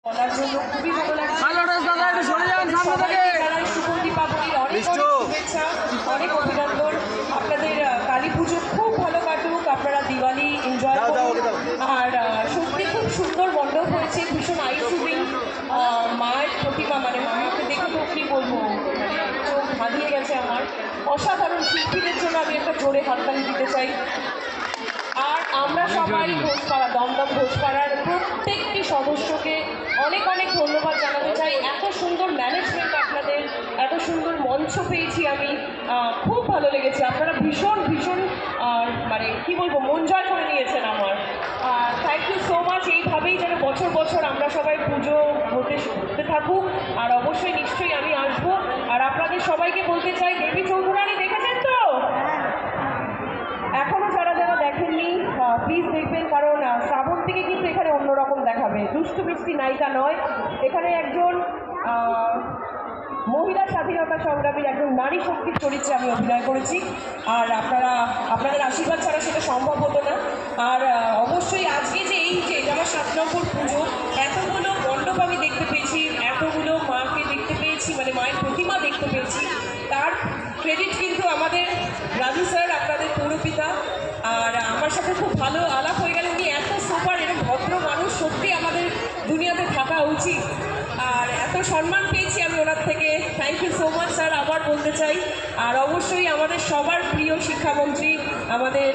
বলার জন্য খুবই ভালো লাগছে। শুভ দীপাবলির অনেক শুভেচ্ছা, অনেক অভিনন্দন। আপনাদের কালী পুজো খুব ভালো কাটুক, আপনারা দিওয়ালি এনজয় করুন। আর সত্যি খুব সুন্দর মণ্ডপ হয়েছে, ভীষণ আই শুভিং। মায়ের প্রতিমা, মানে মাকে দেখে তো কী বলবো, মানে চোখ ধাঁধিয়ে গেছে আমার। অসাধারণ শিল্পীদের জন্য আমি একটা জোরে হাততালি দিতে চাই। আর আমরা সবাই ঘোষপাড়া, দমদম ঘোষপাড়ার প্রত্যেকটি সদস্যকে অনেক অনেক ধন্যবাদ জানাতে চাই। এত সুন্দর ম্যানেজমেন্ট আপনাদের, এত সুন্দর মঞ্চ পেয়েছি আমি, খুব ভালো লেগেছে। আপনারা ভীষণ ভীষণ মানে কী বলবো, মন জয় করে নিয়েছেন আমার। Thank you so much. এইভাবেই যেন বছর বছর আমরা সবাই পুজো হতে থাকুক। আর অবশ্যই নিশ্চয়ই আমি আসবো। আর আপনাদের সবাইকে বলতে চাই, দেবী চৌধুরানী দেখেছেন তো? এখনও যারা যারা দেখেননি প্লিজ দেখবেন, কারণ শ্রাবণ থেকে কিন্তু এখানে অন্যরকম দেখাবে। দুষ্টু মিষ্টি নায়িকা নয়, এখানে একজন মহিলা স্বাধীনতা সংগ্রামীর, একজন নারী শক্তির চরিত্রে আমি অভিনয় করেছি। আর আপনাদের আশীর্বাদ ছাড়া সেটা সম্ভব হতো না। আর অবশ্যই আজকে যে এটা আমার 7 নম্বর পুজো, এতগুলো মণ্ডপ আমি দেখতে পেয়েছি, এতগুলো মাকে দেখতে পেয়েছি, মানে মায়ের প্রতিমা দেখতে পেয়েছি, তার ক্রেডিট কিন্তু আমাদের রাজু স্যার, আপনাদের পৌরপিতা। আর আমার সাথে খুব ভালো আলাপ হয়ে গেল। উনি এত সুপার, এরকম ভদ্র মানুষ সত্যি আমাদের দুনিয়াতে থাকা উচিত। আর এত সম্মান পেয়েছি আমি ওনার থেকে। Thank you so much sir, আবার বলতে চাই। আর অবশ্যই আমাদের সবার প্রিয় শিক্ষামন্ত্রী, আমাদের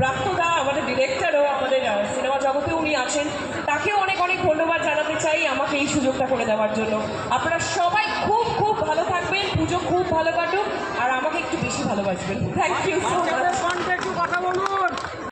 প্রাপ্তদা, আমাদের ডিরেক্টরও, আমাদের সিনেমা জগতে উনি আছেন, তাকেও অনেক অনেক ধন্যবাদ জানাতে চাই আমাকে এই সুযোগটা করে দেওয়ার জন্য। আপনারা সবাই খুব খুব ভালো থাকবেন, পুজো খুব ভালো কাটুক, আর আমাকে একটু বেশি ভালোবাসবেন। Thank you so much. কথা বলুন।